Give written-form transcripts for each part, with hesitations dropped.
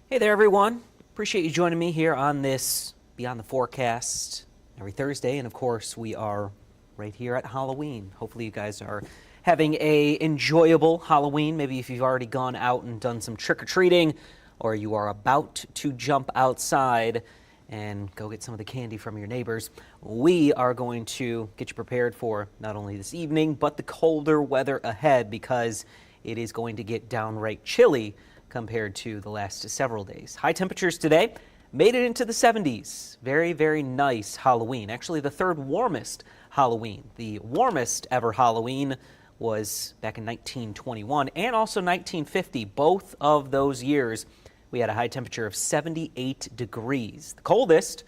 Hey there, everyone. Appreciate you joining me here on this Beyond the Forecast every Thursday. And of course, we are right here at Halloween. Hopefully you guys are having a enjoyable Halloween. Maybe if you've already gone out and done some trick-or-treating, or you are about to jump outside and go get some of the candy from your neighbors. We are going to get you prepared for not only this evening, but the colder weather ahead, because it is going to get downright chilly compared to the last several days. High temperatures today made it into the 70s. Very, very nice Halloween. Actually, the third warmest Halloween. The warmest ever Halloween was back in 1921 and also 1950. Both of those years, we had a high temperature of 78 degrees. The coldest,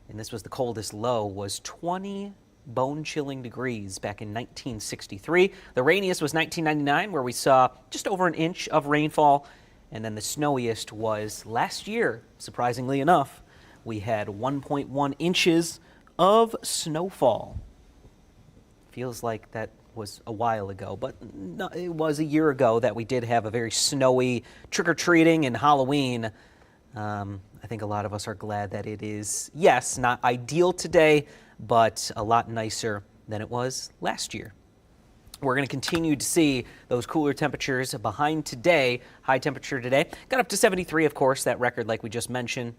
and this was the coldest low, was 20 bone-chilling degrees back in 1963. The rainiest was 1999, where we saw just over an inch of rainfall. And then the snowiest was last year, surprisingly enough. We had 1.1 inches of snowfall. Feels like that was a while ago, but no, it was a year ago that we did have a very snowy trick-or-treating and Halloween. I think a lot of us are glad that it is, yes, not ideal today, but a lot nicer than it was last year. We're going to continue to see those cooler temperatures behind today. High temperature today got up to 73, of course. That record, like we just mentioned,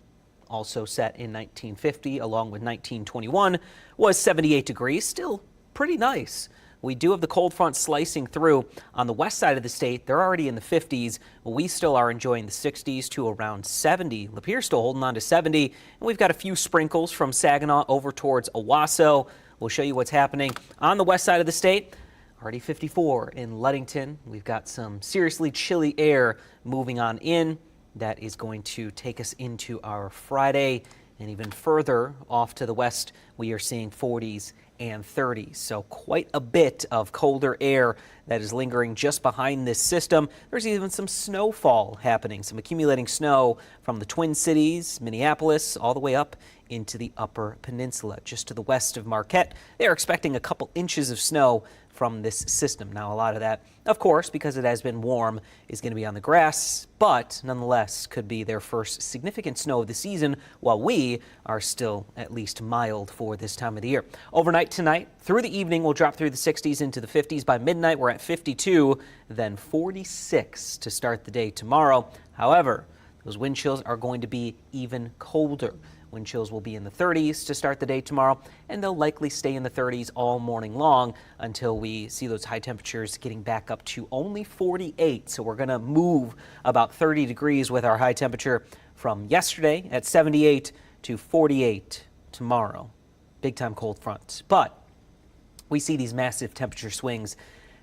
also set in 1950, along with 1921, was 78 degrees. Still pretty nice. We do have the cold front slicing through on the west side of the state. They're already in the 50s. We still are enjoying the 60s to around 70. Lapeer's still holding on to 70. And we've got a few sprinkles from Saginaw over towards Owasso. We'll show you what's happening on the west side of the state. Already 54 in Ludington. We've got some seriously chilly air moving on in. That is going to take us into our Friday, and even further off to the west, we are seeing 40s and 30s. So quite a bit of colder air that is lingering just behind this system. There's even some snowfall happening, some accumulating snow from the Twin Cities, Minneapolis, all the way up into the Upper Peninsula, just to the west of Marquette. They are expecting a couple inches of snow from this system. Now, a lot of that, of course, because it has been warm, is going to be on the grass, but nonetheless could be their first significant snow of the season, while we are still at least mild for this time of the year. Overnight tonight, through the evening, we'll drop through the 60s into the 50s. By midnight, we're at 52, then 46 to start the day tomorrow. However, those wind chills are going to be even colder. Wind chills will be in the 30s to start the day tomorrow, and they'll likely stay in the 30s all morning long until we see those high temperatures getting back up to only 48. So we're going to move about 30 degrees with our high temperature from yesterday at 78 to 48 tomorrow. Big time cold front. But we see these massive temperature swings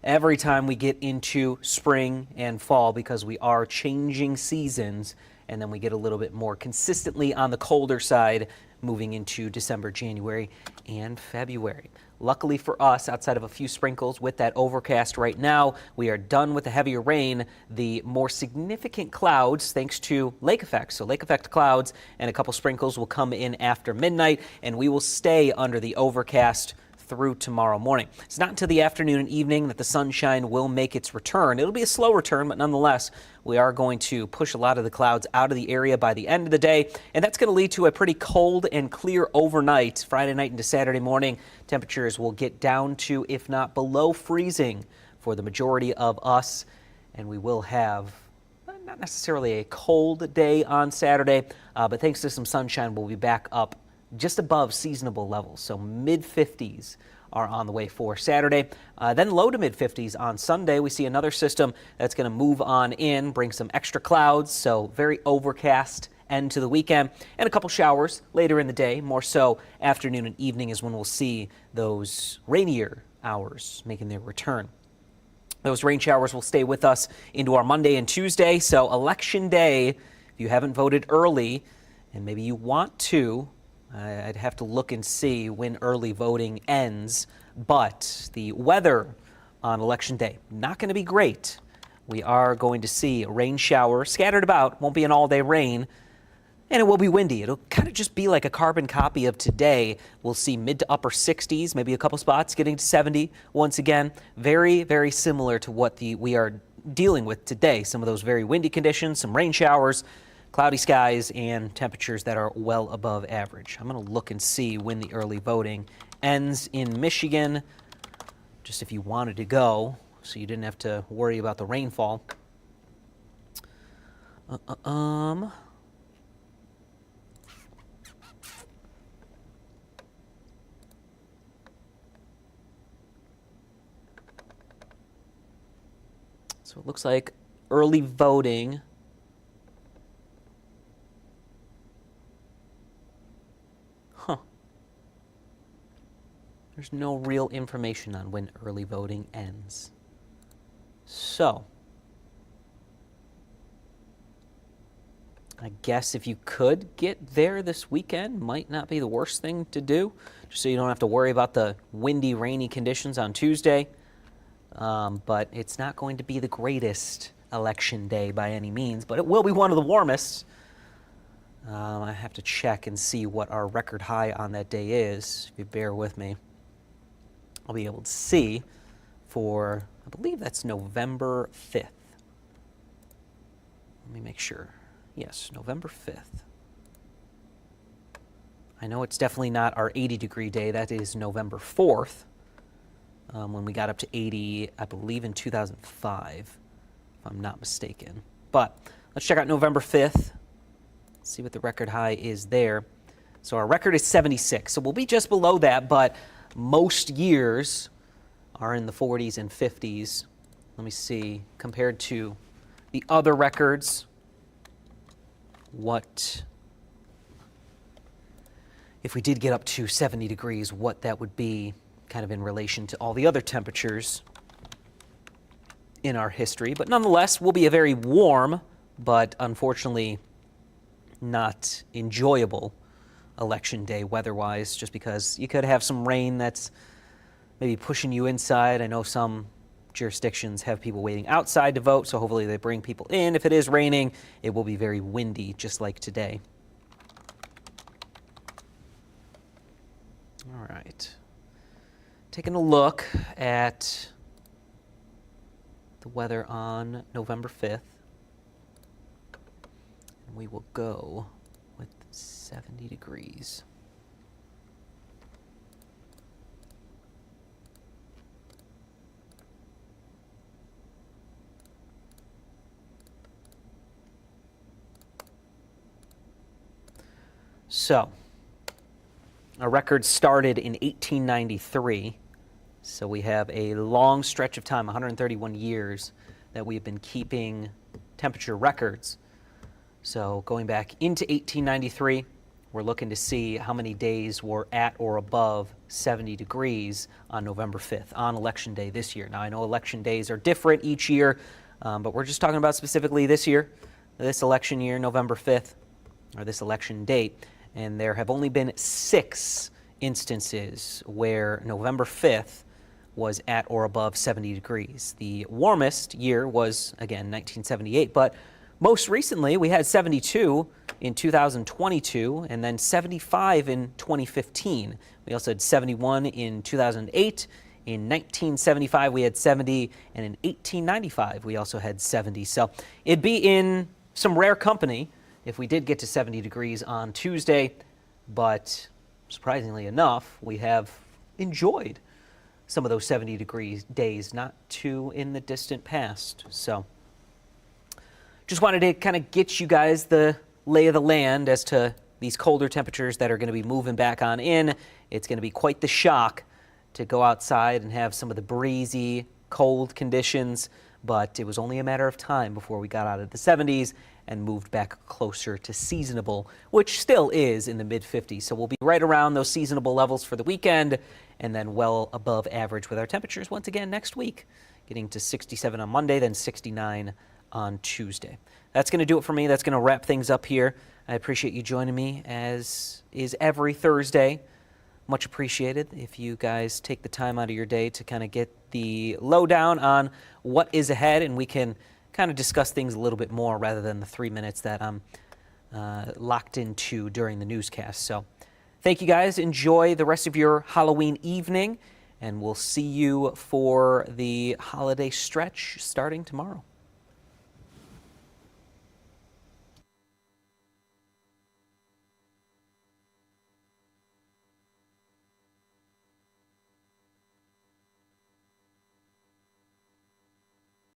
every time we get into spring and fall, because we are changing seasons. And then we get a little bit more consistently on the colder side moving into December, January, and February. Luckily for us, outside of a few sprinkles with that overcast right now, we are done with the heavier rain. The more significant clouds, thanks to lake effect. So lake effect clouds and a couple sprinkles will come in after midnight, and we will stay under the overcast through tomorrow morning. It's not until the afternoon and evening that the sunshine will make its return. It'll be a slow return, but nonetheless, we are going to push a lot of the clouds out of the area by the end of the day, and that's going to lead to a pretty cold and clear overnight. Friday night into Saturday morning, temperatures will get down to, if not below freezing, for the majority of us, and we will have not necessarily a cold day on Saturday, but thanks to some sunshine, we'll be back up just above seasonable levels. So mid-50s are on the way for Saturday. Then low to mid-50s on Sunday. We see another system that's going to move on in, bring some extra clouds, so very overcast end to the weekend, and a couple showers later in the day. More so afternoon and evening is when we'll see those rainier hours making their return. Those rain showers will stay with us into our Monday and Tuesday. So Election Day, if you haven't voted early, and maybe you want to, I'd have to look and see when early voting ends, but the weather on Election Day, not going to be great. We are going to see a rain shower scattered about, won't be an all-day rain, and it will be windy. It'll kind of just be like a carbon copy of today. We'll see mid to upper 60s, maybe a couple spots getting to 70 once again. Very, very similar to what we are dealing with today. Some of those very windy conditions, some rain showers, cloudy skies and temperatures that are well above average. I'm going to look and see when the early voting ends in Michigan, just if you wanted to go, so you didn't have to worry about the rainfall. So it looks like early voting There's no real information on when early voting ends. So, I guess if you could get there this weekend, might not be the worst thing to do, just so you don't have to worry about the windy, rainy conditions on Tuesday. But it's not going to be the greatest election day by any means, but it will be one of the warmest. I have to check and see what our record high on that day is. If you bear with me, I'll be able to see for, I believe that's November 5th. Let me make sure. Yes, November 5th. I know it's definitely not our 80-degree day. That is November 4th, when we got up to 80, I believe, in 2005, if I'm not mistaken. But let's check out November 5th, see what the record high is there. So our record is 76, so we'll be just below that, but most years are in the 40s and 50s. Let me see, compared to the other records, what, if we did get up to 70 degrees, what that would be kind of in relation to all the other temperatures in our history. But nonetheless, will be a very warm, but unfortunately not enjoyable election day weather-wise, just because you could have some rain that's maybe pushing you inside. I know some jurisdictions have people waiting outside to vote, so hopefully they bring people in. If it is raining, it will be very windy, just like today. All right. Taking a look at the weather on November 5th. And we will go with 70 degrees. So, our record started in 1893, so we have a long stretch of time, 131 years, that we've been keeping temperature records. So going back into 1893, we're looking to see how many days were at or above 70 degrees on November 5th, on Election Day this year. Now, I know election days are different each year, but we're just talking about specifically this year, this election year, November 5th, or this election date. And there have only been 6 instances where November 5th was at or above 70 degrees. The warmest year was, again, 1978, but most recently we had 72 in 2022 and then 75 in 2015. We also had 71 in 2008. In 1975 we had 70, and in 1895 we also had 70. So it'd be in some rare company if we did get to 70 degrees on Tuesday, but surprisingly enough, we have enjoyed some of those 70 degree days not too in the distant past. So just wanted to kind of get you guys the lay of the land as to these colder temperatures that are going to be moving back on in. It's going to be quite the shock to go outside and have some of the breezy, cold conditions, but it was only a matter of time before we got out of the 70s and moved back closer to seasonable, which still is in the mid-50s. So we'll be right around those seasonable levels for the weekend, and then well above average with our temperatures once again next week, getting to 67 on Monday, then 69 on Tuesday. That's going to do it for me. That's going to wrap things up here. I appreciate you joining me, as is every Thursday. Much appreciated if you guys take the time out of your day to kind of get the lowdown on what is ahead, and we can kind of discuss things a little bit more rather than the 3 minutes that I'm locked into during the newscast. So thank you guys. Enjoy the rest of your Halloween evening, and we'll see you for the holiday stretch starting tomorrow.